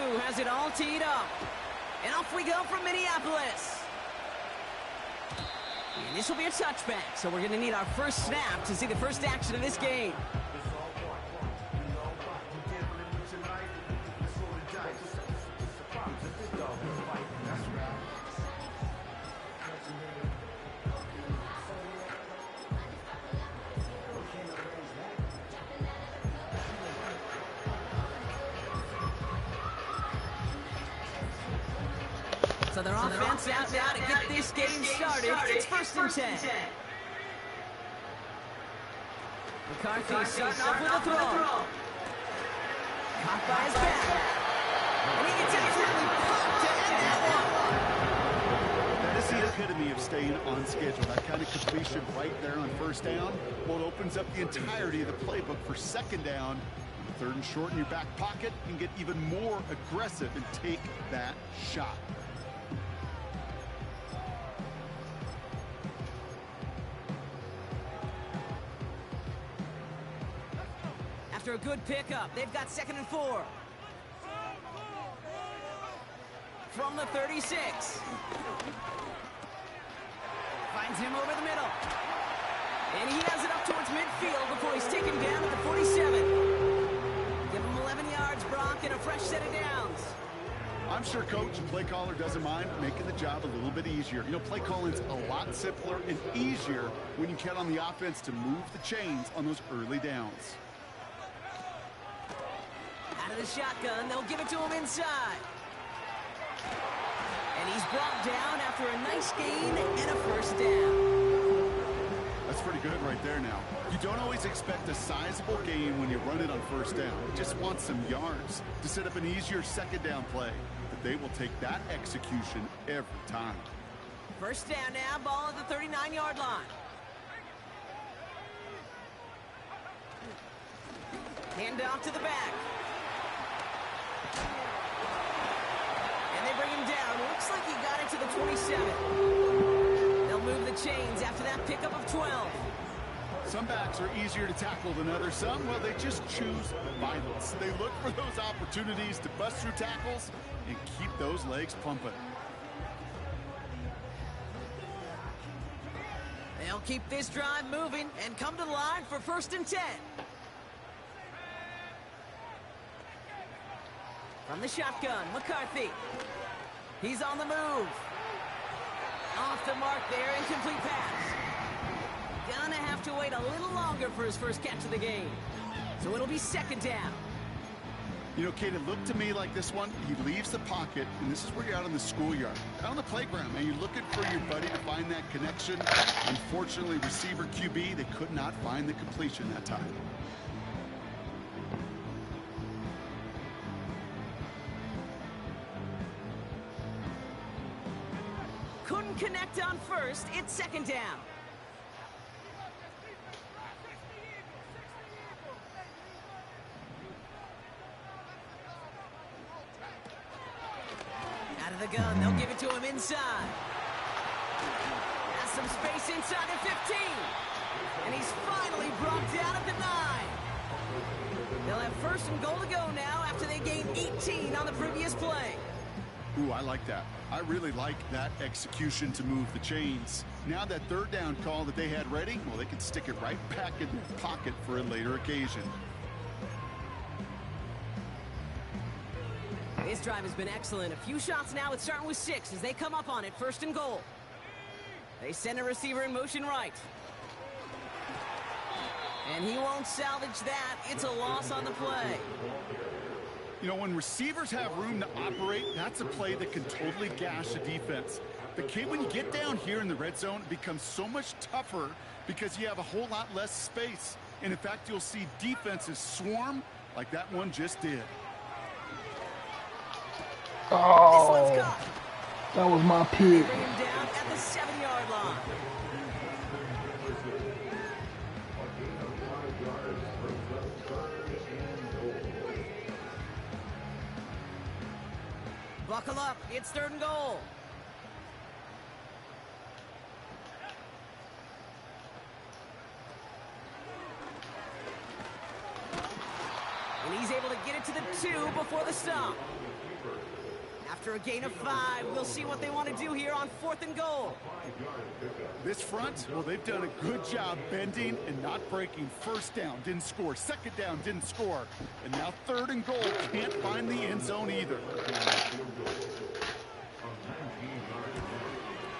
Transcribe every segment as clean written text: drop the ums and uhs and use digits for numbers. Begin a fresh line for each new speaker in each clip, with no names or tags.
Puyu has it all teed up. And off we go from Minneapolis. And this will be a touchback, so we're going to need our first snap to see the first action of this game. So their offense out now to get this game started. It's 1st and 10. McCarthy starting off with a throw. Caught by his back. And he gets absolutely pumped to end that one.
That is the epitome of staying on schedule. That kind of completion right there on 1st down. Well, it opens up the entirety of the playbook for 2nd down. 3rd and short in your back pocket and get even more aggressive and take that shot.
After a good pickup, they've got 2nd and 4. From the 36. Finds him over the middle. And he has it up towards midfield before he's taken down at the 47. Give him 11 yards, Brock, and a fresh set of downs.
I'm sure coach and play caller doesn't mind making the job a little bit easier. You know, play calling's a lot simpler and easier when you count on the offense to move the chains on those early downs.
Out of the shotgun, they'll give it to him inside. And he's brought down after a nice gain and a 1st down.
That's pretty good right there now. You don't always expect a sizable gain when you run it on 1st down. You just want some yards to set up an easier 2nd down play. But they will take that execution every time.
1st down now, ball at the 39-yard line. Hand off to the back. And they bring him down. Looks like he got it to the 27. They'll move the chains after that pickup of 12.
Some backs are easier to tackle than others. Some, well, they just choose violence. They look for those opportunities to bust through tackles and keep those legs pumping.
They'll keep this drive moving and come to the line for 1st and 10. From the shotgun, McCarthy. He's on the move. Off the mark there, incomplete pass. Gonna have to wait a little longer for his first catch of the game. So it'll be 2nd down.
You know, Kate, it looked to me like this one, he leaves the pocket, and this is where you're out on the schoolyard, out on the playground, and you're looking for your buddy to find that connection. Unfortunately, receiver QB, they could not find the completion that time.
Couldn't connect on 1st. It's 2nd down. Out of the gun, they'll give it to him inside. Has some space inside the 15. And he's finally brought down at the 9. They'll have 1st and goal to go now after they gained 18 on the previous play.
Ooh, I like that. I really like that execution to move the chains. Now that 3rd down call that they had ready, well, they can stick it right back in their pocket for a later occasion.
This drive has been excellent. A few shots now. It's starting with 6 as they come up on it. 1st and goal. They send a receiver in motion right. And he won't salvage that. It's a loss on the play.
You know, when receivers have room to operate, that's a play that can totally gash a defense. But, Kate, when you get down here in the red zone, it becomes so much tougher because you have a whole lot less space. And, in fact, you'll see defenses swarm like that one just did.
Oh, that was my pick.
Bring him down at the 7-yard line. Buckle up. It's 3rd and goal. And he's able to get it to the 2 before the stop. After a gain of 5, we'll see what they want to do here on 4th and goal.
This front, well, they've done a good job bending and not breaking. First down, didn't score. Second down, didn't score. And now 3rd and goal, can't find the end zone either.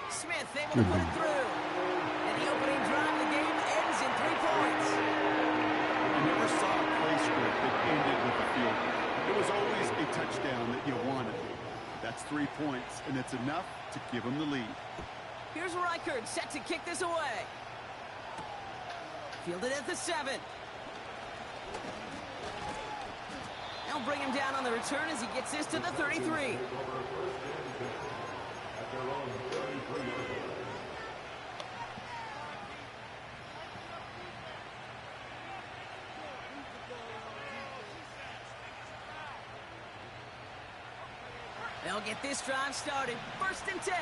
Smith able to put it through. And the opening drive of the game ends in 3 points.
I never saw a play script that ended with a field goal. It was always a touchdown that you wanted. That's 3 points, and it's enough to give them the lead.
Here's Reichert set to kick this away. Fielded at the 7. They'll bring him down on the return as he gets this to the 33. They'll get this drive started. 1st and 10.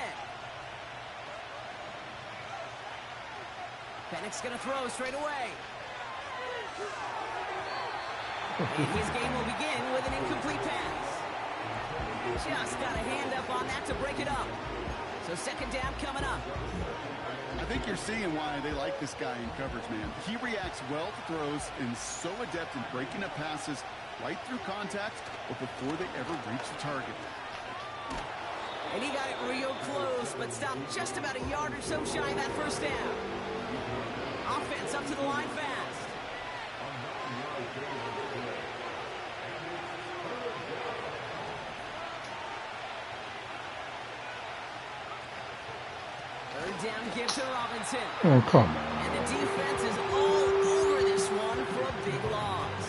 Pennick's going to throw straight away. And his game will begin with an incomplete pass. Just got a hand up on that to break it up. So 2nd down coming up.
I think you're seeing why they like this guy in coverage, man. He reacts well to throws and so adept in breaking up passes right through contact or before they ever reach the target.
And he got it real close, but stopped just about a yard or so shy of that 1st down. Offense up to the line fast. Third down give to Robinson.
Oh, come on.
And the defense is all over this one for a big loss.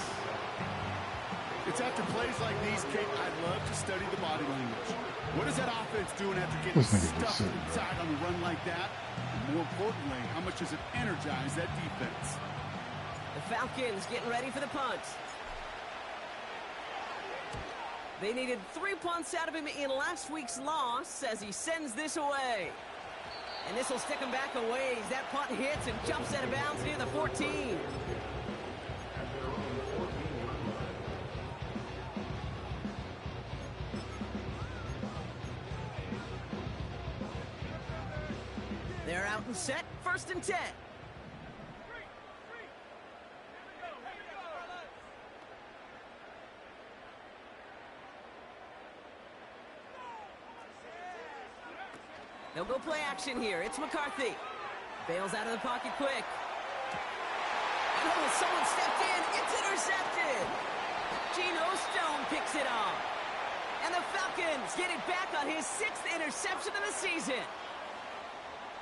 It's after plays like these, Kate, I'd love to study the body language. What is that offense doing after getting stuffed inside on a run like that? And more importantly, how much does it energize that defense?
The Falcons getting ready for the punt. They needed 3 punts out of him in last week's loss as he sends this away. And this will stick him back a ways. That punt hits and jumps out of bounds near the 14. They're out and set. 1st and 10. They'll go play action here. It's McCarthy. Bails out of the pocket quick. Oh, someone stepped in. It's intercepted. Geno Stone picks it off. And the Falcons get it back on his 6th interception of the season.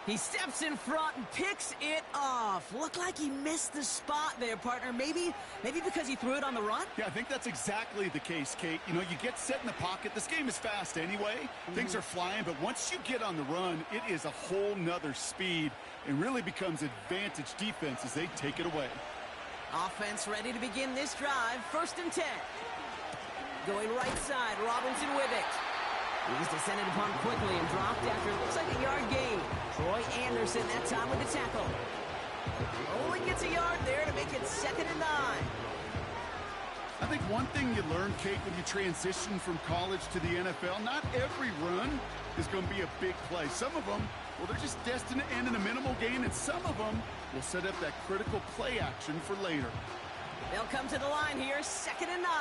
He steps in front and picks it off. Looked like he missed the spot there, partner. Maybe because he threw it on the run?
Yeah, I think that's exactly the case, Kate. You know, you get set in the pocket. This game is fast anyway. Things are flying, but once you get on the run, it is a whole nother speed and really becomes advantage defense as they take it away.
Offense ready to begin this drive. 1st and 10. Going right side, Robinson with it. He's descended upon quickly and dropped after it looks like a yard gain. Troy Anderson that time with the tackle. Only gets a yard there to make it 2nd and 9.
I think one thing you learn, Kate, when you transition from college to the NFL, not every run is going to be a big play. Some of them, well, they're just destined to end in a minimal gain, and some of them will set up that critical play action for later.
They'll come to the line here, 2nd and 9.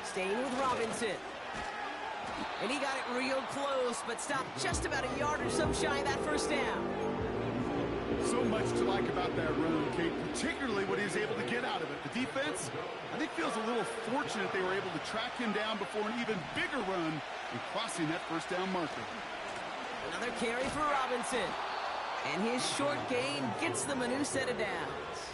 Staying with Robinson. And he got it real close, but stopped just about a yard or so shy of that 1st down.
So much to like about that run, Kate, particularly what he was able to get out of it. The defense, I think, feels a little fortunate they were able to track him down before an even bigger run and crossing that 1st down marker.
Another carry for Robinson. And his short gain gets them a new set of downs.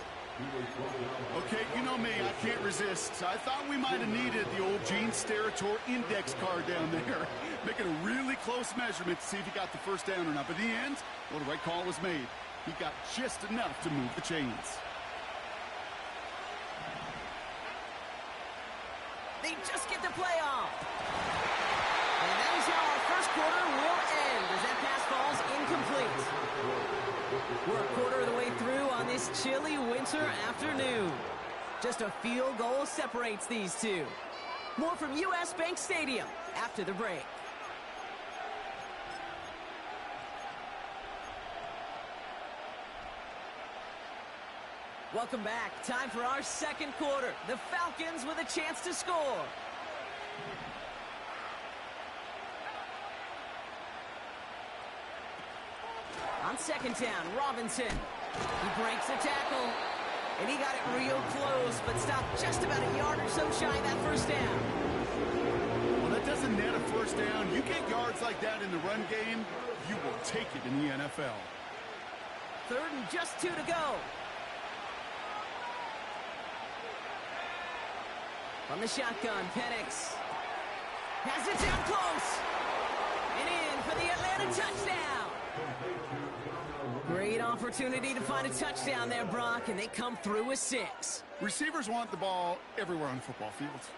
Okay, you know me, I can't resist. I thought we might have needed the old Gene Steratore index card down there. Making a really close measurement to see if he got the 1st down or not. But in the end, well, the right call was made. He got just enough to move the chains.
They just get the play off. And that is how our 1st quarter will end as that pass falls incomplete. We're a quarter of the way through on this chilly winter afternoon. Just a field goal separates these two. More from U.S. Bank Stadium after the break. Welcome back. Time for our second quarter. The Falcons with a chance to score. On second down, Robinson. He breaks the tackle. And he got it real close, but stopped just about a yard or so shy of that first down.
Well, that doesn't net a first down. You get yards like that in the run game, you will take it in the NFL.
Third and just 2 to go. From the shotgun, Penix has it down close. And in for the Atlanta touchdown. Great opportunity to find a touchdown there, Brock, and they come through with 6.
Receivers want the ball everywhere on football fields.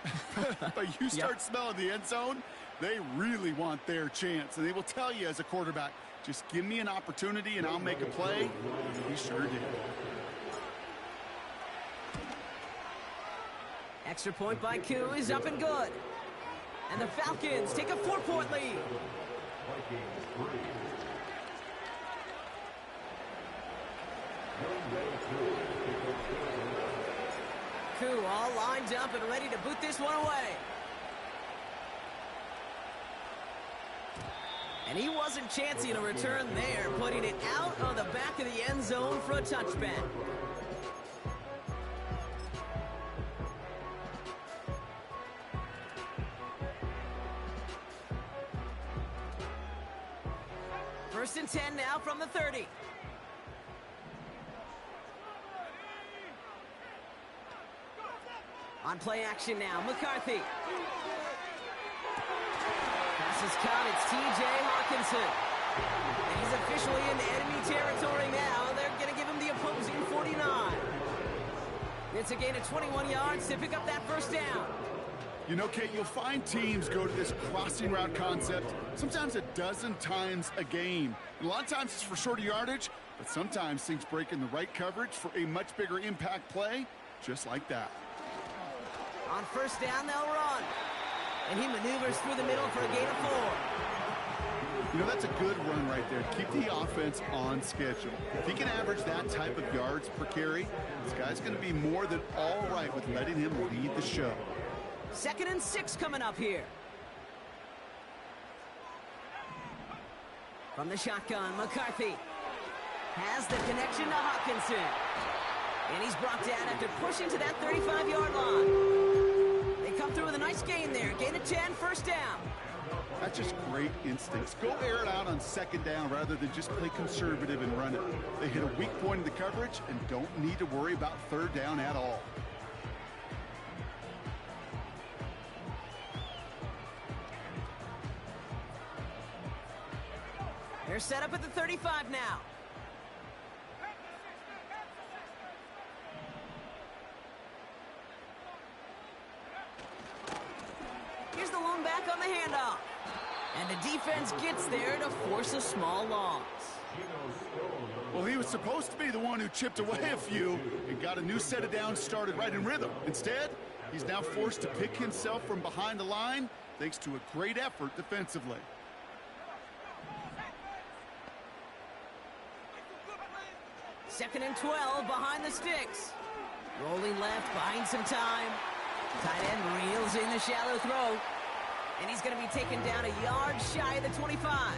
But you start smelling the end zone, they really want their chance. And they will tell you as a quarterback, just give me an opportunity and I'll make a play. And he sure did.
Extra point by Puyu is up and good. And the Falcons take a 4-point lead. Puyu all lined up and ready to boot this one away. And he wasn't chancing a return there, putting it out of the back of the end zone for a touchback. First and 10 now from the 30. On play action now, McCarthy. Pass is caught, it's T.J. Hawkinson. And he's officially in enemy territory now. They're going to give him the opposing 49. It's a gain of 21 yards to pick up that first down.
You know, Kate, you'll find teams go to this crossing route concept sometimes a dozen times a game. And a lot of times it's for shorter yardage, but sometimes things break in the right coverage for a much bigger impact play, just like that.
On first down, they'll run. And he maneuvers through the middle for a gain of 4.
You know, that's a good run right there. Keep the offense on schedule. If he can average that type of yards per carry, this guy's going to be more than all right with letting him lead the show.
2nd and 6 coming up here. From the shotgun, McCarthy has the connection to Hawkinson. And he's brought down after pushing to that 35-yard line. They come through with a nice gain there. Gain of 10, first down.
That's just great instincts. Go air it out on second down rather than just play conservative and run it. They hit a weak point in the coverage and don't need to worry about third down at all.
They're set up at the 35 now. Here's the lone back on the handoff. And the defense gets there to force a small loss.
Well, he was supposed to be the one who chipped away a few and got a new set of downs started right in rhythm. Instead, he's now forced to pick himself from behind the line thanks to a great effort defensively.
Second and 12 behind the sticks. Rolling left, buying some time. Tight end reels in the shallow throw. And he's going to be taken down a yard shy of the 25.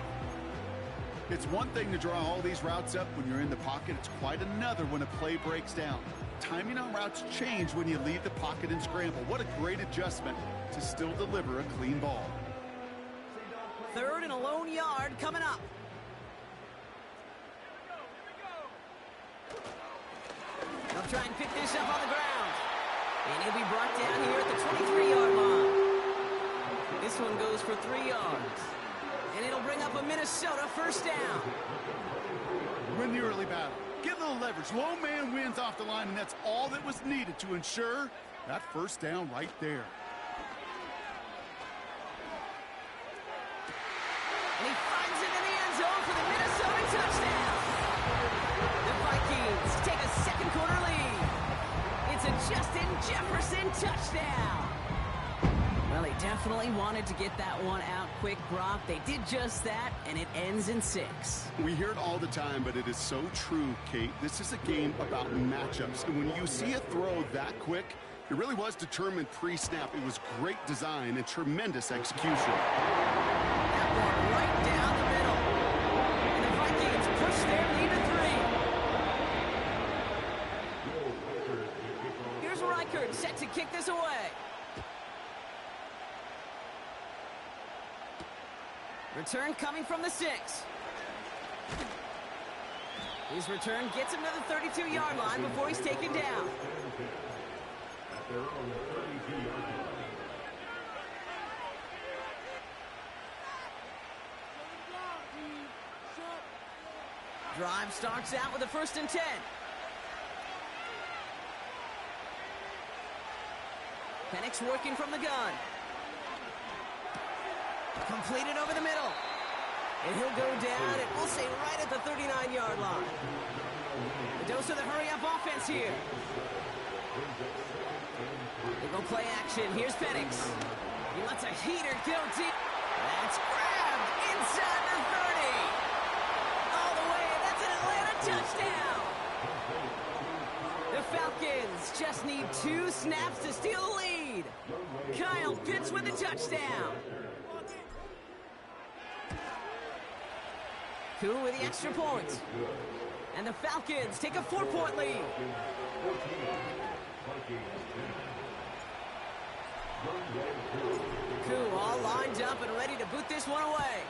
It's one thing to draw all these routes up when you're in the pocket. It's quite another when a play breaks down. Timing on routes change when you leave the pocket and scramble. What a great adjustment to still deliver a clean ball.
3rd and a lone yard coming up. They'll try and pick this up on the ground. And he'll be brought down here at the 23-yard line. This one goes for 3 yards. And it'll bring up a Minnesota first down.
Win the early battle. Get a little leverage. Low man wins off the line, and that's all that was needed to ensure that first down right there.
And he finds it in the end zone for the Minnesota touchdown. Jefferson, touchdown! Well, he definitely wanted to get that one out quick, Brock. They did just that, and it ends in 6.
We hear it all the time, but it is so true, Kate. This is a game about matchups, and when you see a throw that quick, it really was determined pre-snap. It was great design and tremendous execution.
That one right down the middle. And the Vikings push their lead to 3. Here's Reichert set to kick this away. Return coming from the 6. His return gets him to the 32-yard line before he's taken down. Drive starts out with a 1st and 10. Penix working from the gun. Completed over the middle. And he'll go down, and we'll say right at the 39-yard line. A dose of the hurry-up offense here. They go play action. Here's Penix. He lets a heater go deep. That's grabbed inside the 30. All the way, and that's an Atlanta touchdown. The Falcons just need 2 snaps to steal the lead. Kyle Pitts with the touchdown. Koo with the extra point. And the Falcons take a 4-point lead. Koo all lined up and ready to boot this one away.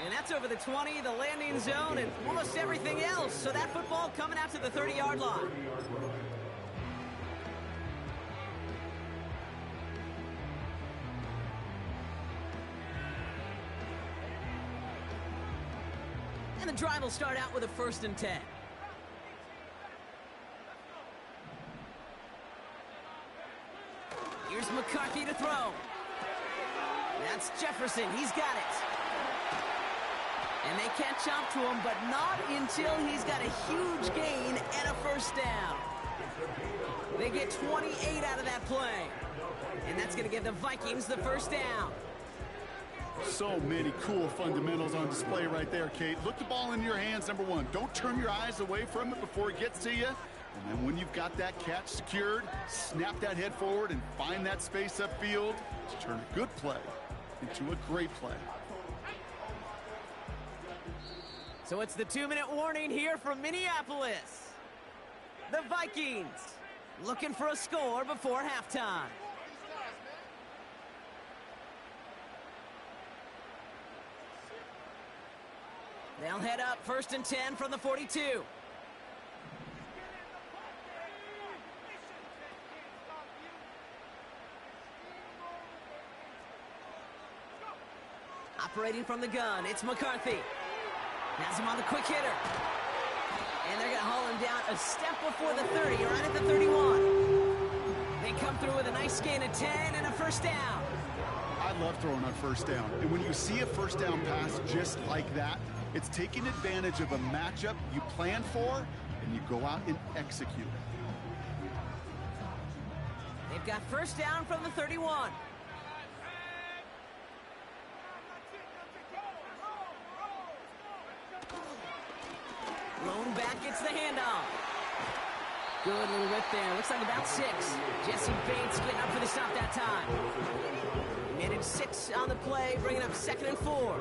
And that's over the 20, the landing zone, and almost everything else. So that football coming out to the 30-yard line. And the drive will start out with a 1st and 10. Here's McCarthy to throw. That's Jefferson. He's got it. And they catch up to him, but not until he's got a huge gain and a 1st down. They get 28 out of that play. And that's going to give the Vikings the 1st down.
So many cool fundamentals on display right there, Kate. Look the ball in your hands, number 1. Don't turn your eyes away from it before it gets to you. And then when you've got that catch secured, snap that head forward and find that space upfield to turn a good play into a great play.
So it's the 2-minute warning here from Minneapolis. The Vikings looking for a score before halftime. They'll head up 1st and 10 from the 42. Operating from the gun, it's McCarthy. Has him on the quick hitter. And they're going to haul him down a step before the 30, right at the 31. They come through with a nice gain of 10 and a 1st down.
I love throwing on 1st down. And when you see a 1st down pass just like that, it's taking advantage of a matchup you plan for, and you go out and execute it.
They've got 1st down from the 31. Lone back gets the handoff. Good little rip there. Looks like about 6. Jesse Bates getting up for the stop that time. Managed 6 on the play, bringing up 2nd and 4.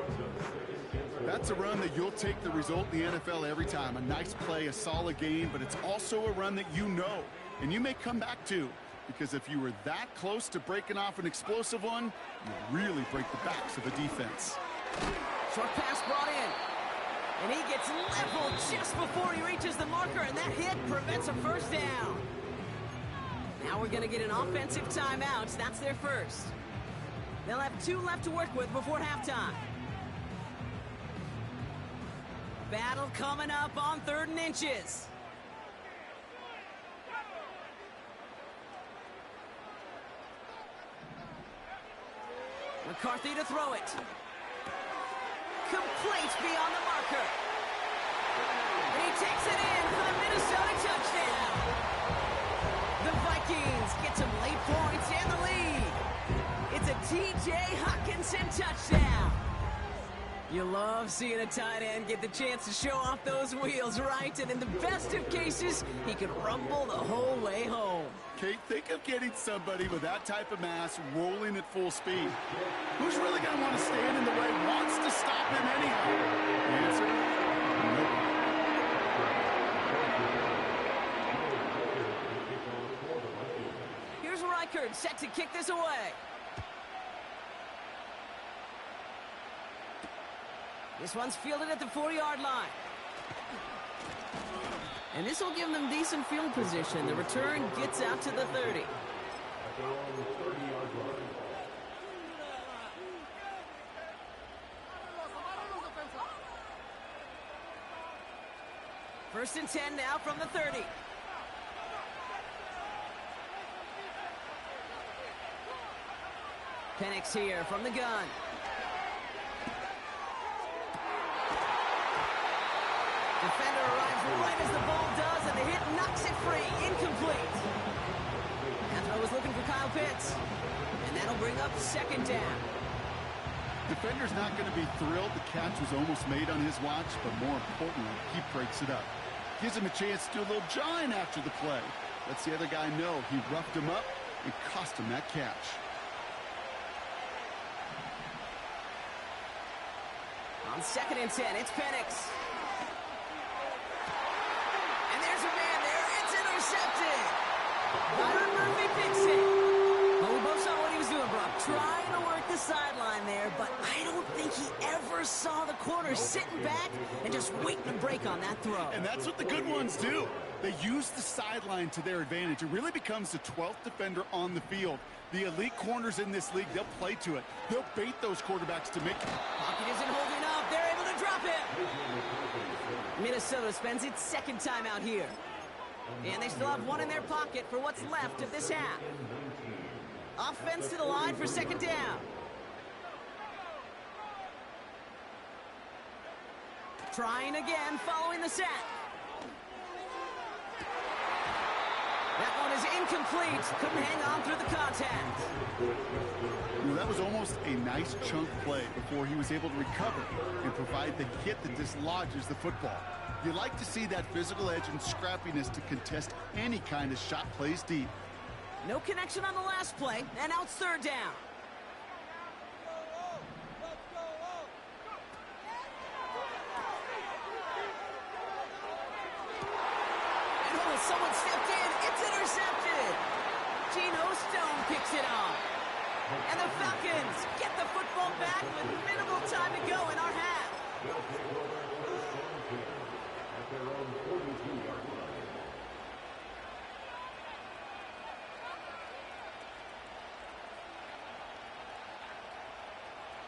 That's a run that you'll take the result in the NFL every time. A nice play, a solid game, but it's also a run that you know, and you may come back to, because if you were that close to breaking off an explosive one, you really break the backs of the defense.
Short pass brought in, and he gets leveled just before he reaches the marker, and that hit prevents a 1st down. Now we're going to get an offensive timeout. That's their first. They'll have 2 left to work with before halftime. Battle coming up on 3rd and inches. McCarthy to throw it. Complete beyond the marker. And he takes it in for the Minnesota touchdown. The Vikings get some late points and the lead. It's a T.J. Hockenson touchdown. You love seeing a tight end get the chance to show off those wheels, right? And in the best of cases, he could rumble the whole way home.
Kate, think of getting somebody with that type of mass rolling at full speed. Who's really going to want to stand in the way, wants to stop him anyhow? The answer, nope.
Here's Reichert set to kick this away. This one's fielded at the 4-yard line. And this will give them decent field position. The return gets out to the 30. First and 10 now from the 30. Penix here from the gun. Defender arrives right as the ball does, and the hit knocks it free. Incomplete. That throw was looking for Kyle Pitts. And that'll bring up second down.
Defender's not going to be thrilled the catch was almost made on his watch, but more importantly, he breaks it up. Gives him a chance to do a little jawing after the play. Lets the other guy know he roughed him up and cost him that catch.
On second and 10, it's Penix. Intercepted. Byron Murphy picks it. Well, we both saw what he was doing, Brock. Trying to work the sideline there, but I don't think he ever saw the corner sitting back and just waiting to break on that throw.
And that's what the good ones do. They use the sideline to their advantage. It really becomes the 12th defender on the field. The elite corners in this league, they'll play to it. They'll bait those quarterbacks to make it.
Pocket isn't holding up. They're able to drop him. Minnesota spends its second time out here. And they still have one in their pocket for what's left of this half. Offense to the line for second down. Trying again following the sack. That one is incomplete. Couldn't hang on through the contact.
Well, that was almost a nice chunk play before he was able to recover and provide the hit that dislodges the football. You like to see that physical edge and scrappiness to contest any kind of shot plays deep.
No connection on the last play, and now it's third down. And oh, someone stepped in. It's intercepted. Geno Stone picks it off. And the Falcons get the football back with minimal time to go in our half.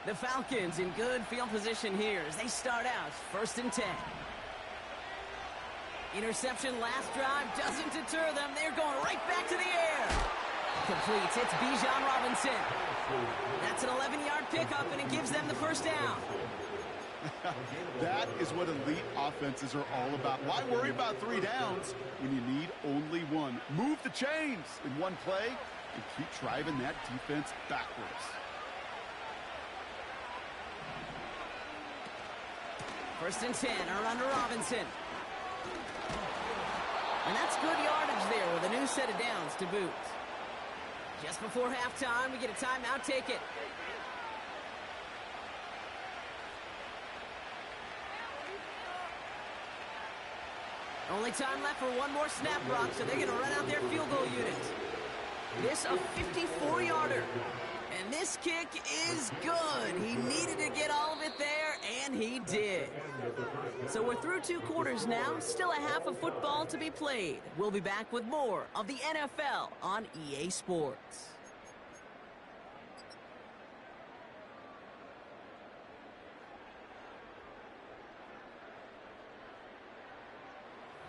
The Falcons in good field position here as they start out first and 10. Interception last drive doesn't deter them. They're going right back to the air. Completes. It's Bijan Robinson. That's an 11-yard pickup, and it gives them the first down.
That is what elite offenses are all about. Why worry about 3 downs when you need only one? Move the chains in one play and keep driving that defense backwards.
First and 10 are under Robinson. And that's good yardage there with a new set of downs to boot. Just before halftime, we get a timeout. Take it. Only time left for one more snap, Brock, so they're going to run out their field goal unit. This a 54-yarder. And this kick is good. He needed to get all of it there, and he did. So we're through 2 quarters now. Still a half of football to be played. We'll be back with more of the NFL on EA Sports.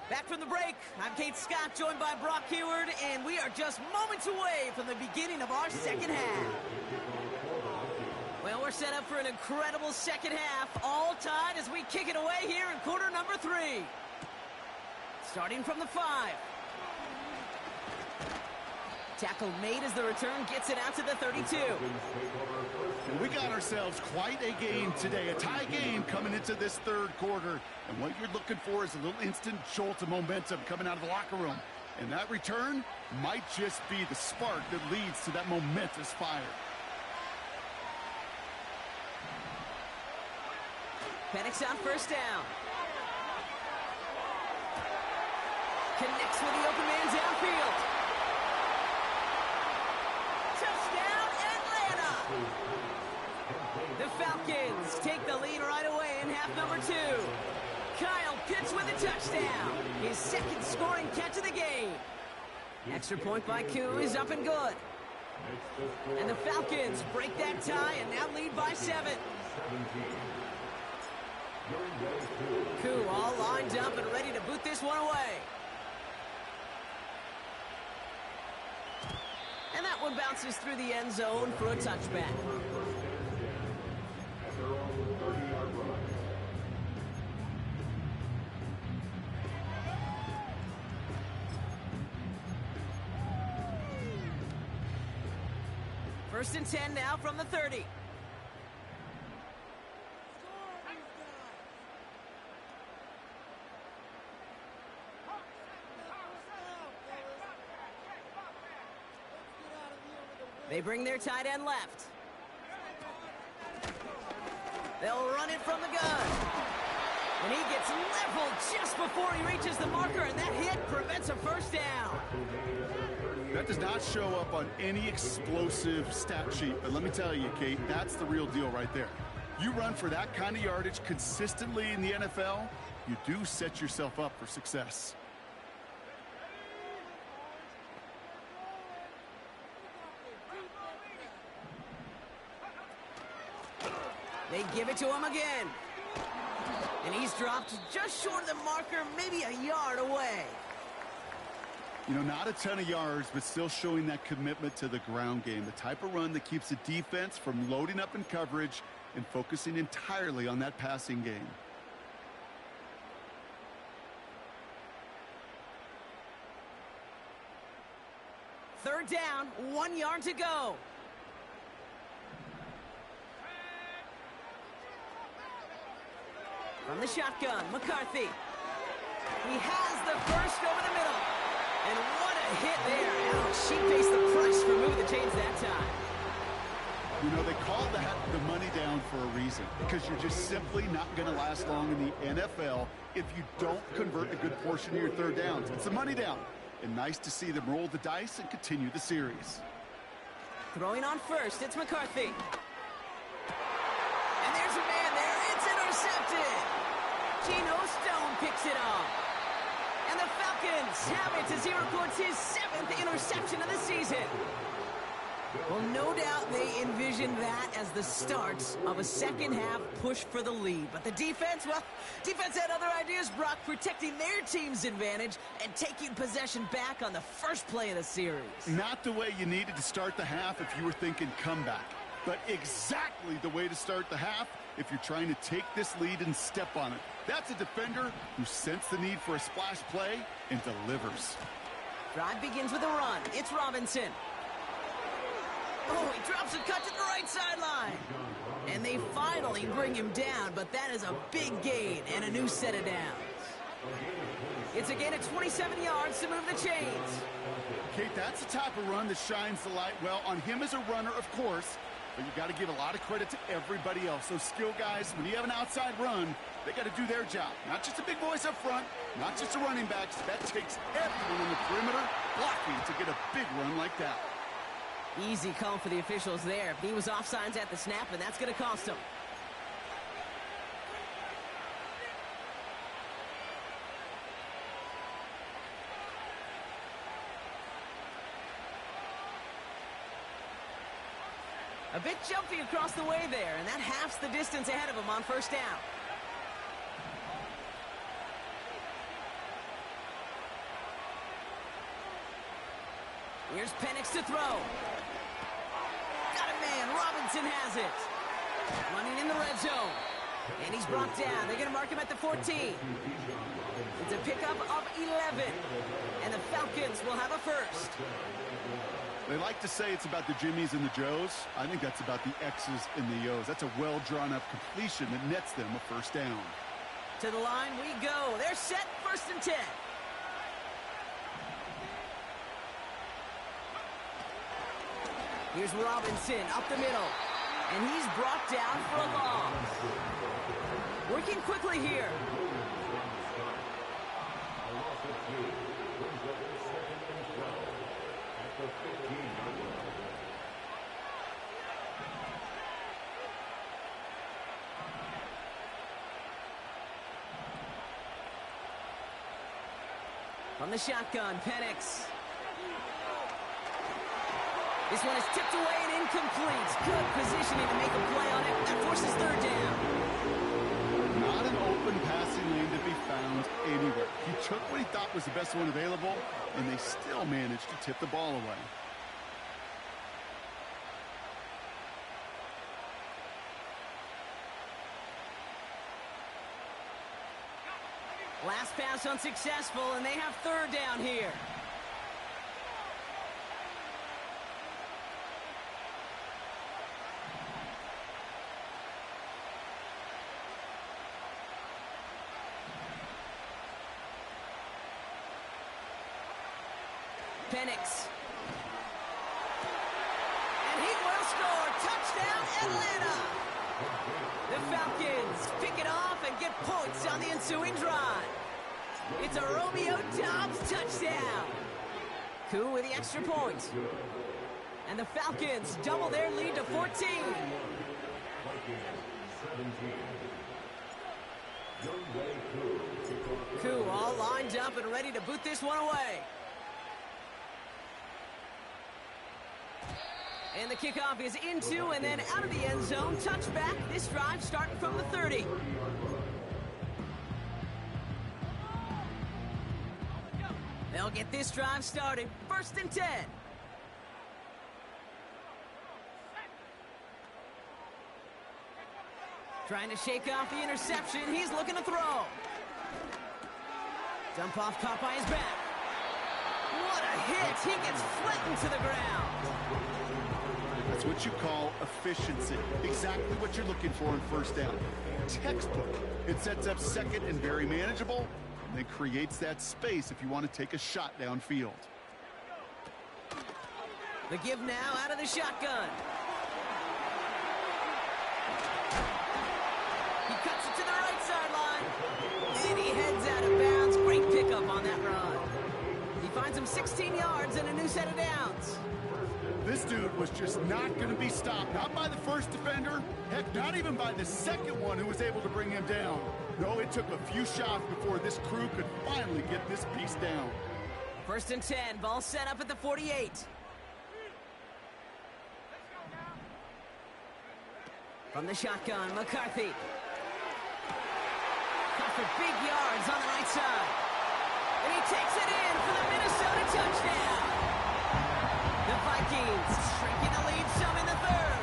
Back from the break, I'm Kate Scott, joined by Brock Heward, and we are just moments away from the beginning of our second half. Well, we're set up for an incredible second half, all tied as we kick it away here in quarter number 3. Starting from the 5. Tackle made as the return gets it out to the 32.
And we got ourselves quite a game today, a tie game coming into this third quarter. And what you're looking for is a little instant jolt of momentum coming out of the locker room. And that return might just be the spark that leads to that momentous fire.
Penix on first down. Connects with the open man downfield. Touchdown, Atlanta! The Falcons take the lead right away in half number 2. Kyle Pitts with a touchdown. His second scoring catch of the game. Extra point by Puyu is up and good. And the Falcons break that tie and now lead by 7. Puyu all lined up and ready to boot this one away. And that one bounces through the end zone for a touchback. First and 10 now from the 30. They bring their tight end left. They'll run it from the gun. And he gets leveled just before he reaches the marker, and that hit prevents a first down.
That does not show up on any explosive stat sheet, but let me tell you, Kate, that's the real deal right there. You run for that kind of yardage consistently in the NFL, you do set yourself up for success.
They give it to him again. And he's dropped just short of the marker, maybe a yard away.
You know, not a ton of yards, but still showing that commitment to the ground game. The type of run that keeps the defense from loading up in coverage and focusing entirely on that passing game.
Third down, 1 yard to go. From the shotgun, McCarthy. He has the first over the middle. And what a hit there. Ouch, she faced the price for moving the chains that time.
You know, they call that the money down for a reason, because you're just simply not going to last long in the NFL if you don't convert a good portion of your third downs. It's the money down. And nice to see them roll the dice and continue the series.
Throwing on first, it's McCarthy. And there's a man there. It's intercepted. Geno Stone picks it off. And the Falcons have it as he records his 7th interception of the season. Well, no doubt they envisioned that as the start of a second-half push for the lead. But the defense, well, defense had other ideas, Brock, protecting their team's advantage and taking possession back on the first play of the series.
Not the way you needed to start the half if you were thinking comeback, but exactly the way to start the half if you're trying to take this lead and step on it. That's a defender who sensed the need for a splash play and delivers.
Drive begins with a run. It's Robinson. Oh, he drops a cut to the right sideline. And they finally bring him down, but that is a big gain and a new set of downs. It's a gain of 27 yards to move the chains.
Kate, that's the type of run that shines the light well on him as a runner, of course, but you got to give a lot of credit to everybody else. Those skill guys, when you have an outside run, they got to do their job. Not just the big boys up front, not just the running backs. That takes everyone on the perimeter blocking to get a big run like that.
Easy call for the officials there. He was offsides at the snap, and that's going to cost him. A bit jumpy across the way there, and that halves the distance ahead of him on first down. Here's Penix to throw. Got a man. Robinson has it. Running in the red zone. And And he's brought down. They're going to mark him at the 14. It's a pickup of 11. And the Falcons will have a first.
They like to say it's about the Jimmies and the Joes. I think that's about the X's and the O's. That's a well-drawn-up completion that nets them a first down.
To the line we go. They're set, 1st and 10. Here's Robinson up the middle. And he's brought down for a loss. Working quickly here. From the shotgun, Penix. This one is tipped away and incomplete. Good positioning to make a play on it. That forces 3rd down.
Not an open passing lane to be found anywhere. He took what he thought was the best one available, and they still managed to tip the ball away.
Last pass unsuccessful, and they have 3rd down here. Penix. And he will score. Touchdown, Atlanta. The Falcons pick it off and get points on the ensuing drive. It's a Romeo Doubs touchdown. Koo with the extra point. And the Falcons double their lead to 14. Koo all lined up and ready to boot this one away. And the kickoff is into and then out of the end zone. Touchback. This drive starting from the 30. They'll get this drive started. 1st and 10. Trying to shake off the interception. He's looking to throw. Dump off caught by his back. What a hit. He gets flattened to the ground.
That's what you call efficiency. Exactly what you're looking for in 1st down. Textbook. It sets up 2nd and very manageable, and then creates that space if you want to take a shot downfield.
The give now out of the shotgun. He cuts it to the right sideline. And he heads out of bounds. Great pickup on that run. He finds him 16 yards and a new set of downs.
This dude was just not going to be stopped. Not by the first defender. Heck, not even by the second one who was able to bring him down. No, it took a few shots before this crew could finally get this piece down.
1st and 10. Ball set up at the 48. From the shotgun, McCarthy. Cut for big yards on the right side. And he takes it in for the Minnesota touchdown. The Vikings shrinking the lead some in the 3rd.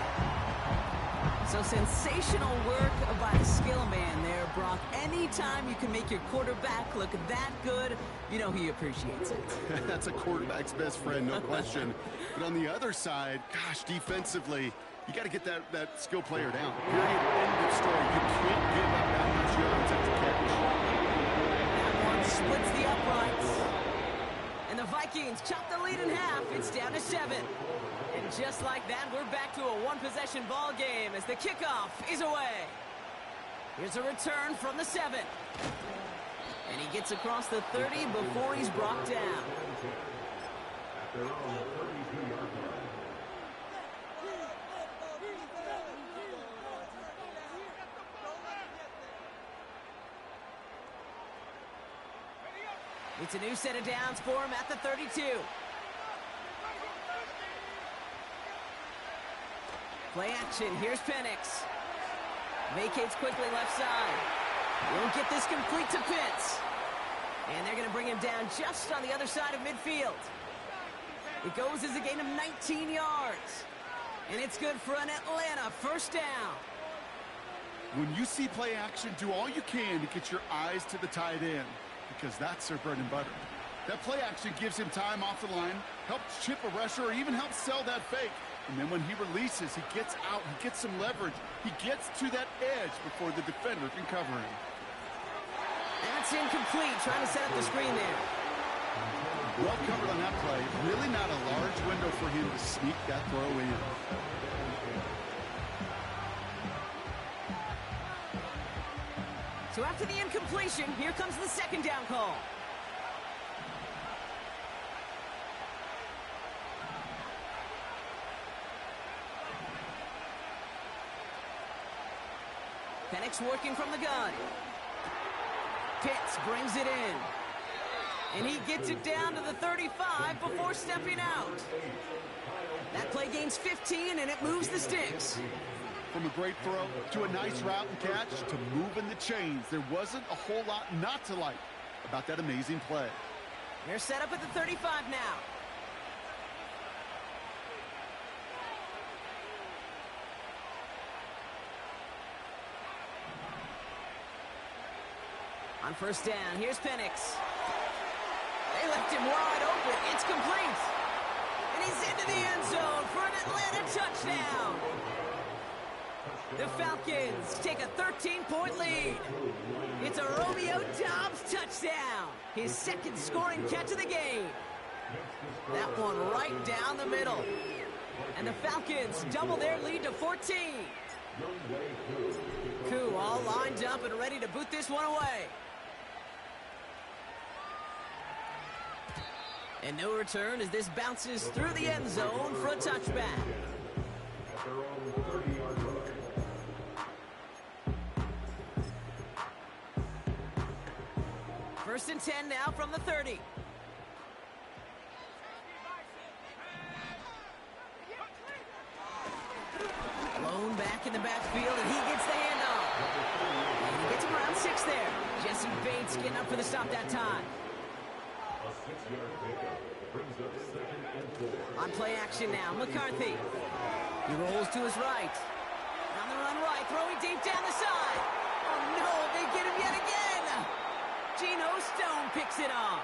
So sensational work by the skill man there, Brock. Anytime you can make your quarterback look that good, you know he appreciates it.
That's a quarterback's best friend, no question. But on the other side, gosh, defensively, you got to get that skill player down. Period. End of story. You can't give up that much yards after catch.
That one splits the uprights. And the Vikings chop the lead in half. It's down to 7. And just like that, we're back to a one-possession ball game as the kickoff is away. Here's a return from the 7. And he gets across the 30 before he's brought down. It's a new set of downs for him at the 32. Play action. Here's Penix. Vacates quickly left side. Won't get this complete to Pitts. And they're going to bring him down just on the other side of midfield. It goes as a gain of 19 yards. And it's good for an Atlanta 1st down.
When you see play action, do all you can to get your eyes to the tight end, because that's their bread and butter. That play action gives him time off the line, helps chip a rusher, or even helps sell that fake. And then when he releases, he gets out, he gets some leverage. He gets to that edge before the defender can cover him.
That's incomplete, trying to set up the screen there.
Well covered on that play. Really not a large window for him to sneak that throw in.
So after the incompletion, here comes the second down call. Penix working from the gun. Pitts brings it in. And he gets it down to the 35 before stepping out. That play gains 15, and it moves the sticks.
From a great throw to a nice route and catch to moving the chains, there wasn't a whole lot not to like about that amazing play.
They're set up at the 35 now. On first down, here's Penix. They left him wide open. It's complete. And he's into the end zone for an Atlanta touchdown. The Falcons take a 13-point lead. It's a Romeo Doubs touchdown. His second scoring catch of the game. That one right down the middle. And the Falcons double their lead to 14. Puyu all lined up and ready to boot this one away. And no return as this bounces through the end zone for a touchback. First and 10 now from the 30. Blown back in the backfield, and he gets the handoff. And he gets him around 6 there. Jesse Bates getting up for the stop that time. On play action now, McCarthy. He rolls to his right. On the run right, throwing deep down the side. Oh no, they get him yet again. Geno Stone picks it off.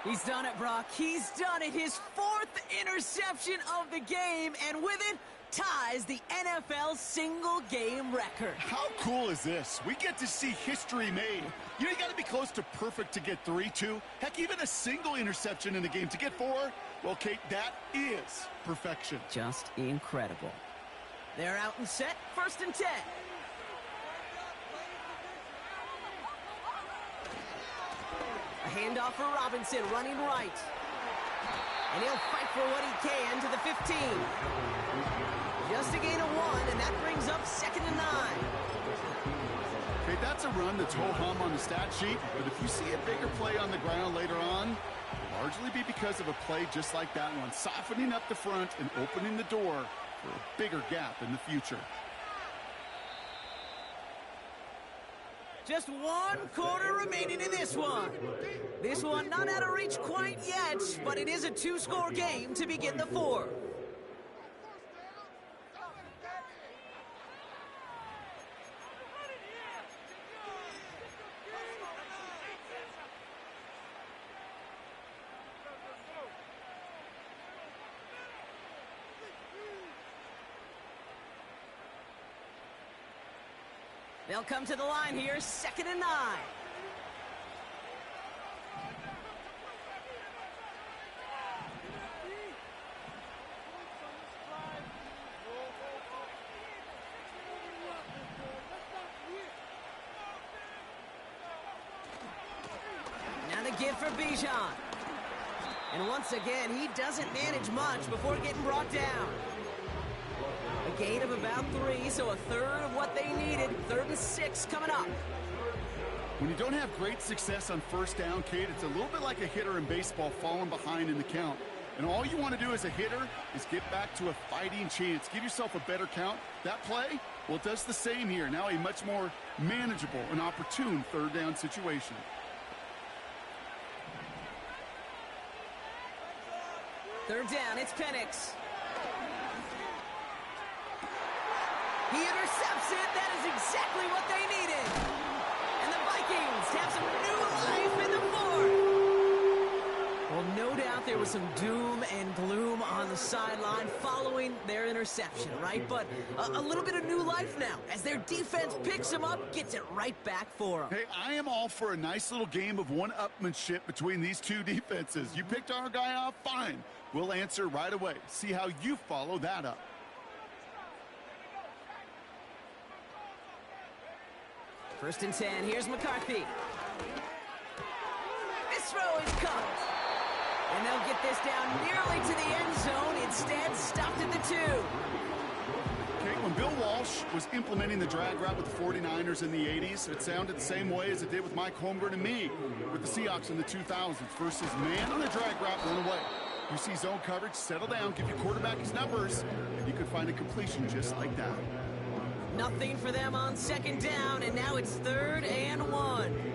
He's done it, Brock. He's done it. His 4th interception of the game, and with it, ties the NFL single-game record.
How cool is this? We get to see history made. You got to be close to perfect to get 3, 2. Heck, even a single interception in the game to get 4. Well, Kate, that is perfection.
Just incredible. They're out and set. First and 10. A handoff for Robinson, running right. And he'll fight for what he can to the 15. Just a gain of 1, and that brings up 2nd and 9.
Okay, that's a run that's ho-hum on the stat sheet, but if you see a bigger play on the ground later on, it'll largely be because of a play just like that one, softening up the front and opening the door for a bigger gap in the future.
Just 1 quarter remaining in this one. This one not out of reach quite yet, but it is a 2-score game to begin the 4th. They'll come to the line here, 2nd and 9. Now the give for Bijan. And once again, he doesn't manage much before getting brought down. A gain of about 3, so a third of what they needed. 3rd and 6 coming up.
When you don't have great success on first down, Kate, it's a little bit like a hitter in baseball falling behind in the count. And all you want to do as a hitter is get back to a fighting chance. Give yourself a better count. That play, well, it does the same here. Now a much more manageable and opportune 3rd down situation.
He intercepts it. That is exactly what they needed. And the Vikings have some new life in the fourth. Well, no doubt there was some doom and gloom on the sideline following their interception, right? But a little bit of new life now as their defense picks them up, gets it right back for them.
Hey, I am all for a nice little game of one-upmanship between these two defenses. You picked our guy off, fine. We'll answer right away. See how you follow that up.
First and 10, here's McCarthy. This throw is caught. And they'll get this down nearly to the end zone. Instead, stopped at the 2.
Okay, when Bill Walsh was implementing the drag route with the 49ers in the 80s, it sounded the same way as it did with Mike Holmgren and me with the Seahawks in the 2000s versus man on the drag route, run away. You see zone coverage, settle down, give your quarterback his numbers, and you could find a completion just like that.
Nothing for them on second down, and now it's 3rd and 1.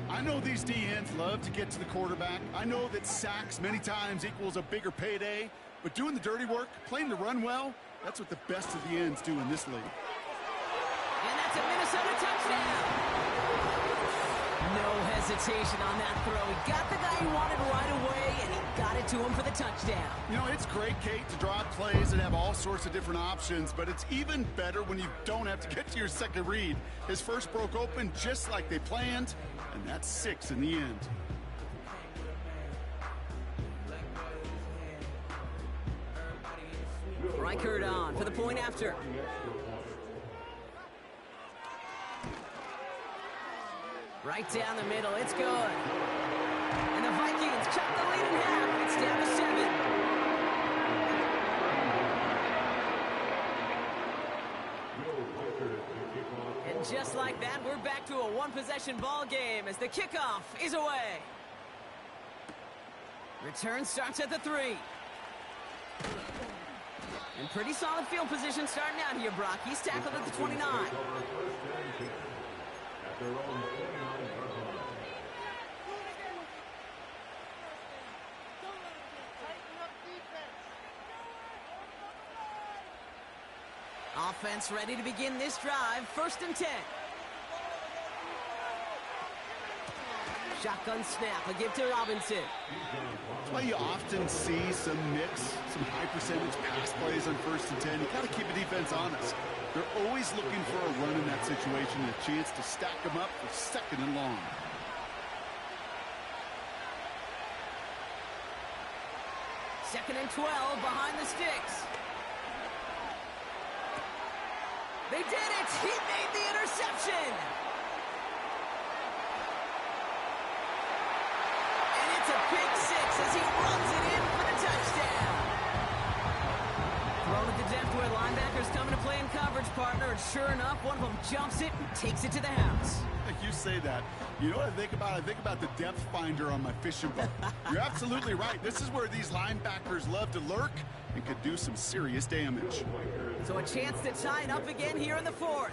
I know these D-ends love to get to the quarterback. I know that sacks many times equals a bigger payday, but doing the dirty work, playing the run well, that's what the best of the ends do in this league.
And that's a Minnesota touchdown. No hesitation on that throw. He got the guy he wanted right away, and he got it to him for the touchdown.
You know, it's great, Kate, to draw plays and have all sorts of different options, but it's even better when you don't have to get to your second read. His first broke open just like they planned, and that's 6 in the end.
Reichert on for the point after. Right down the middle, it's good. And the Vikings cut the lead in half. It's down to 7. And just like that, we're back to a one-possession ball game as the kickoff is away. Return starts at the 3. And pretty solid field position starting out here, Brock. He's tackled at the 29. Offense ready to begin this drive. 1st and 10. Shotgun snap. A give to Robinson.
That's why you often see some mix, some high percentage pass plays on 1st and 10. You got to keep a defense honest. They're always looking for a run in that situation and a chance to stack them up for 2nd and long.
Second and 12 behind the sticks. They did it! He made the interception! And it's a big 6 as he runs it in for the touchdown. Thrown at the depth where linebackers coming to play in coverage, partner, and sure enough, one of them jumps it and takes it to the house.
You say that. You know what I think about? I think about the depth finder on my fishing boat. You're absolutely right. This is where these linebackers love to lurk and could do some serious damage.
So a chance to tie it up again here in the 4th.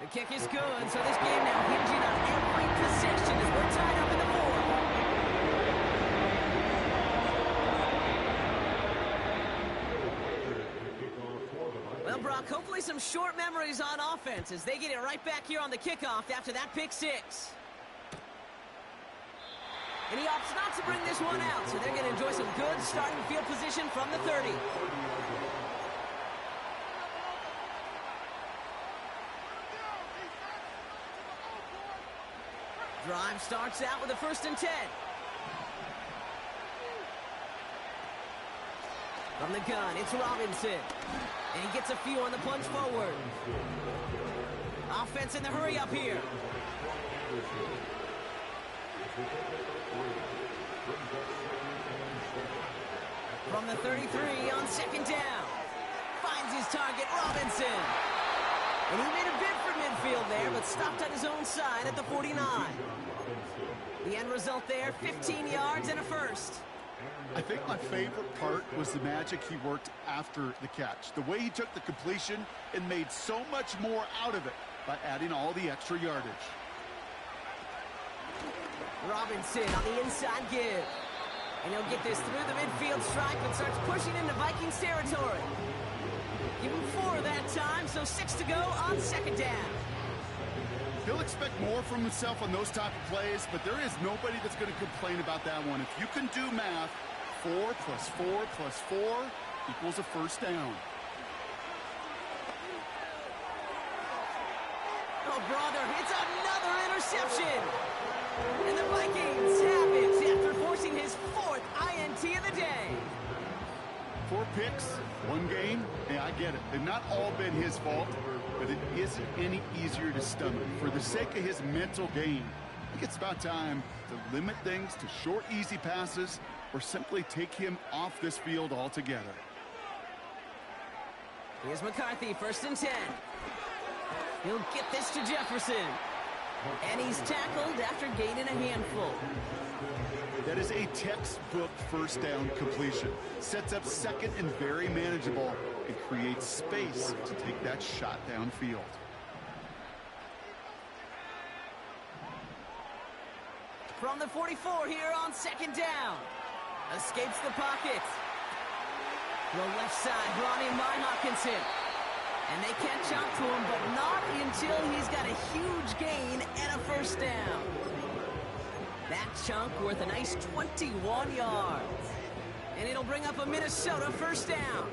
The kick is good, so this game now hinging on every possession as we're tied up in the 4th. Well, Brock, hopefully some short memories on offense as they get it right back here on the kickoff after that pick 6. And he opts not to bring this one out, so they're going to enjoy some good starting field position from the 30. Drive starts out with a 1st and 10. From the gun, it's Robinson. And he gets a few on the plunge forward. Offense in the hurry up here. From the 33 on 2nd down. Finds his target, Robinson. And he made a bid for midfield there, but stopped on his own side at the 49. The end result there, 15 yards and a 1st.
I think my favorite part was the magic he worked after the catch. The way he took the completion and made so much more out of it by adding all the extra yardage.
Robinson on the inside give. And he'll get this through the midfield stripe and starts pushing into Vikings territory. Give him 4 that time, so 6 to go on second down.
He'll expect more from himself on those type of plays, but there is nobody that's going to complain about that one. If you can do math, 4 plus 4 plus 4 equals a first down.
Oh, brother, it's another interception. And the Vikings have it after forcing his 4th INT of the day.
4 picks, 1 game. Hey, I get it. They've not all been his fault, but it isn't any easier to stomach. For the sake of his mental game, I think it's about time to limit things to short, easy passes or simply take him off this field altogether.
Here's McCarthy, 1st and 10. He'll get this to Jefferson. And he's tackled after gaining a handful.
That is a textbook first down completion. Sets up second and very manageable and creates space to take that shot downfield.
From the 44 here on second down. Escapes the pocket. The left side brought in by Hawkinson. And they catch up to him, but not until he's got a huge gain and a first down. That chunk worth a nice 21 yards. And it'll bring up a Minnesota first down.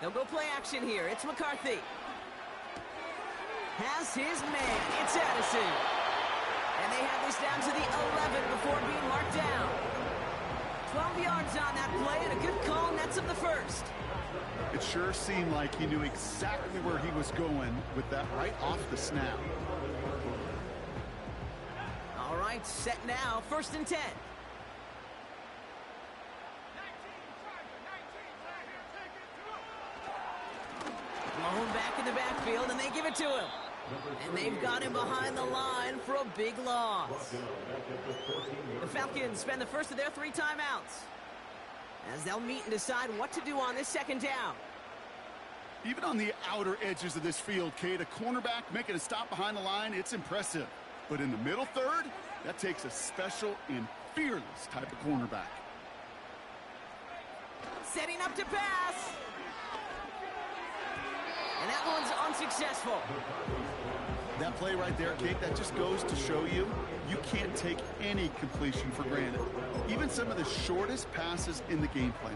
They'll go play action here. It's McCarthy. Has his man. It's Addison. And they have this down to the 11 before being marked down. 12 yards on that play and a good call nets him the first.
It sure seemed like he knew exactly where he was going with that right off the snap.
All right, set now. 1st and 10. Blown back in the backfield, and they give it to him. And they've got him behind the line for a big loss. The Falcons spend the first of their 3 timeouts as they'll meet and decide what to do on this second down.
Even on the outer edges of this field, Kate, a cornerback making a stop behind the line, it's impressive. But in the middle third, that takes a special and fearless type of cornerback.
Setting up to pass. And that one's unsuccessful.
That play right there, Kate, that just goes to show you, you can't take any completion for granted. Even some of the shortest passes in the game plan.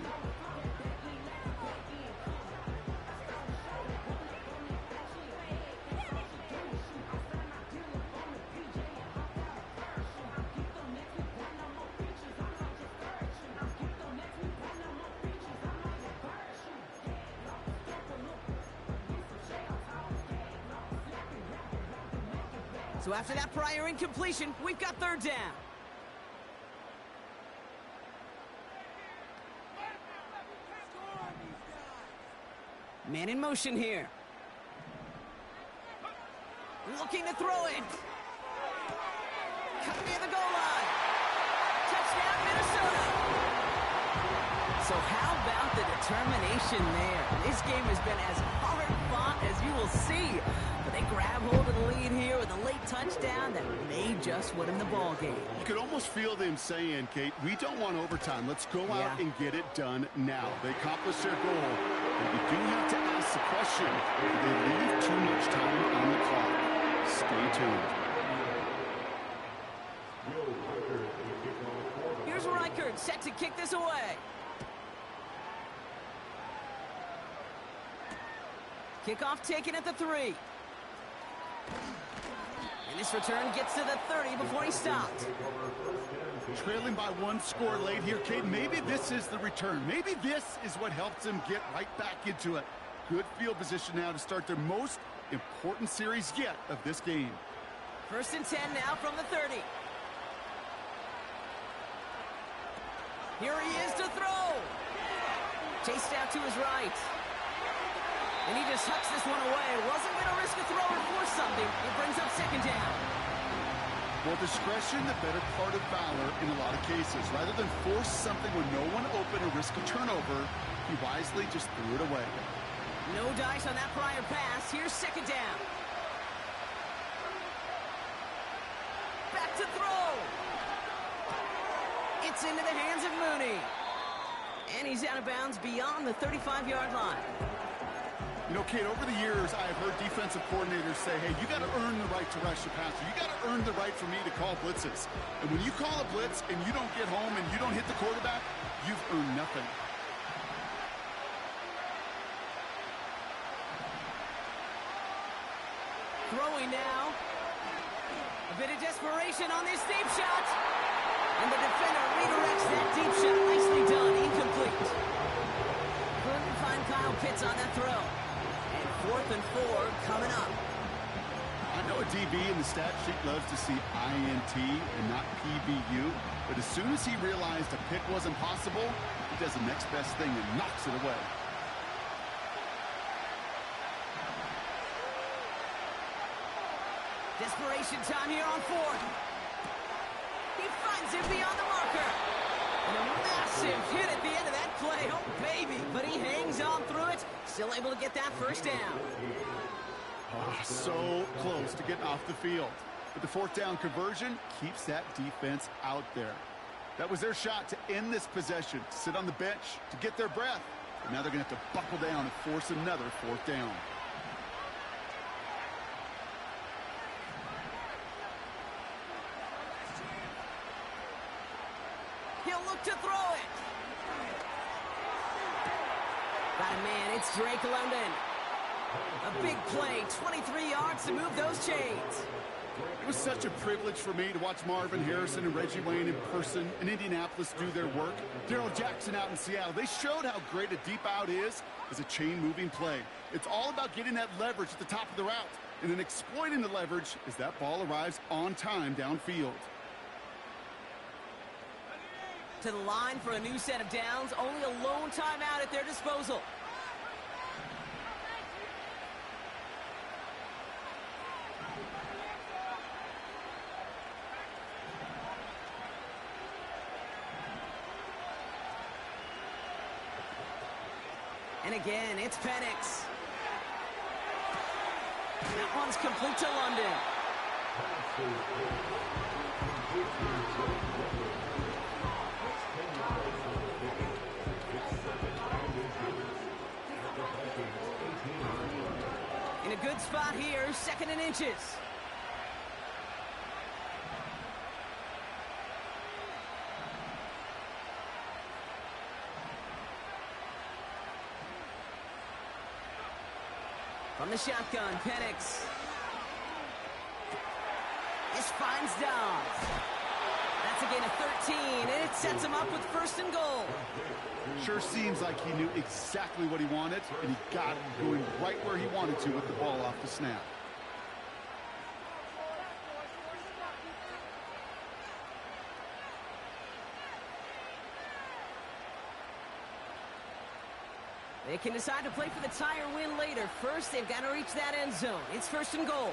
So after that prior incompletion, we've got 3rd down. Man in motion here. Looking to throw it. Cut near the goal line. Touchdown, Minnesota. So how about the determination there? This game has been as hard fought as you will see. But they grab hold of the lead here with a late touchdown that may just win them the ball game.
You could almost feel them saying, Kate, we don't want overtime. Let's go out and get it done now. They accomplished their goal. But you do have to ask the question, do they leave too much time on the clock? Stay tuned.
Here's Reichert set to kick this away. Kickoff taken at the 3. And this return gets to the 30 before he stopped.
Trailing by 1 score late here, Kate. Maybe this is the return. Maybe this is what helps them get right back into it. Good field position now to start their most important series yet of this game.
1st and 10 now from the 30. Here he is to throw. Chased out to his right. And he just hucks this one away. Wasn't going to risk a throw or force something. It brings up 2nd down.
Well, discretion, the better part of valor in a lot of cases. Rather than force something when no one open or risk a turnover, he wisely just threw it away.
No dice on that prior pass. Here's 2nd down. Back to throw. It's into the hands of Mooney. And he's out of bounds beyond the 35-yard line.
You know, Kate, over the years, I have heard defensive coordinators say, hey, you got to earn the right to rush the passer. You got to earn the right for me to call blitzes. And when you call a blitz and you don't get home and you don't hit the quarterback, you've earned nothing.
Throwing now. A bit of desperation on this deep shot. And the defender redirects that deep shot. Nicely done. Incomplete. Couldn't find Kyle Pitts on that throw. And 4th and 4 coming up.
I know a DB in the stat sheet loves to see INT and not PBU, but as soon as he realized a pick wasn't possible, he does the next best thing and knocks it away.
Desperation time here on 4th. He finds him beyond the marker. And a massive hit at the end of that play. Oh, baby. But he hangs on through it. Still able to get that 1st down.
Oh, so close to getting off the field. But the 4th down conversion keeps that defense out there. That was their shot to end this possession, to sit on the bench, to get their breath. But now they're going to have to buckle down and force another 4th down.
He'll look to throw it. Got a man, it's Drake London. A big play, 23 yards to move those chains.
It was such a privilege for me to watch Marvin Harrison and Reggie Wayne in person in Indianapolis do their work. Darrell Jackson out in Seattle. They showed how great a deep out is as a chain-moving play. It's all about getting that leverage at the top of the route and then exploiting the leverage as that ball arrives on time downfield.
To the line for a new set of downs. Only a lone timeout at their disposal. And again, it's Penix. That one's complete to London. In a good spot here, 2nd and inches. From the shotgun, Penix. This finds Dobbs. That's a gain of 13, and it sets him up with 1st and goal.
Sure seems like he knew exactly what he wanted, and he got it going right where he wanted to with the ball off the snap.
They can decide to play for the tie or win later. First, they've got to reach that end zone. It's 1st and goal.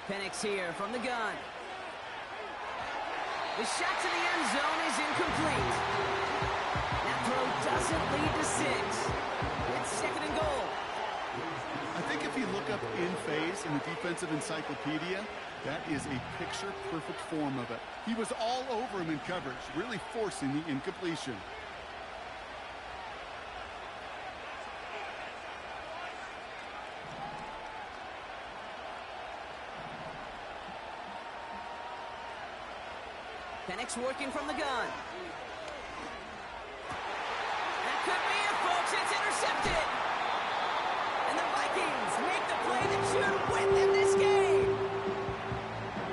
Penix here from the gun. The shot to the end zone is incomplete. That throw doesn't lead to 6. It's 2nd and goal.
I think if you look up in phase in the defensive encyclopedia, that is a picture-perfect form of it. He was all over him in coverage, really forcing the incompletion.
Penix working from the gun. That could be it, folks. It's intercepted. And the Vikings make the play that should win them this game.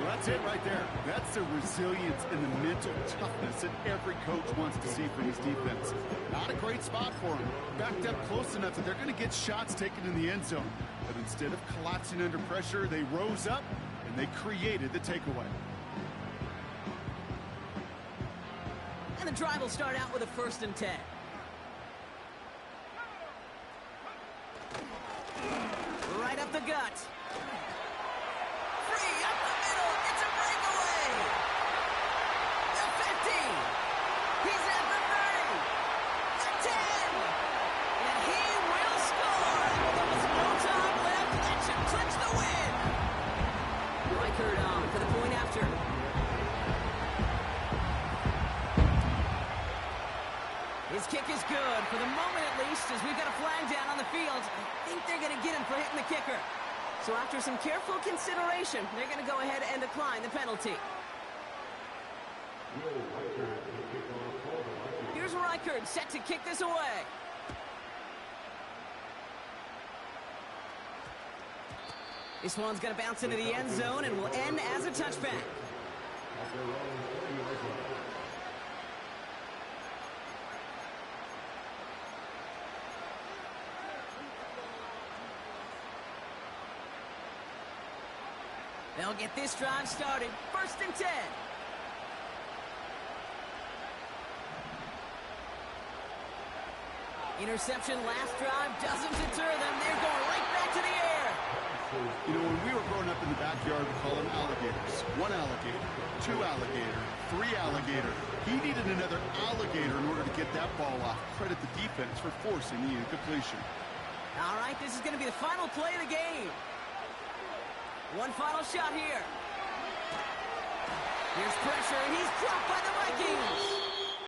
Well, That's it right there. That's the resilience and the mental toughness that every coach wants to see from his defense. Not a great spot for him. Backed up close enough that they're going to get shots taken in the end zone. But instead of collapsing under pressure, they rose up and they created the takeaway.
And the drive will start out with a 1st and 10. Right up the gut. Free up the middle. It's a breakaway. The 50. He's at the 30. The 10. And he will score. There was no time left. That should clinch the win. Reichert on for the point after. His kick is good, for the moment at least, as we've got a flag down on the field. I think they're going to get him for hitting the kicker. So after some careful consideration, they're going to go ahead and decline the penalty. Here's Reichert set to kick this away. This one's going to bounce into the end zone and will end as a touchback. They'll get this drive started. 1st and 10. Interception last drive doesn't deter them. They're going right back to the air.
You know, when we were growing up in the backyard, we call them alligators. 1 alligator, 2 alligator, 3 alligator. He needed another alligator in order to get that ball off. Credit the defense for forcing the incompletion.
All right, this is going to be the final play of the game. One final shot here. Here's pressure, and he's dropped by the Vikings.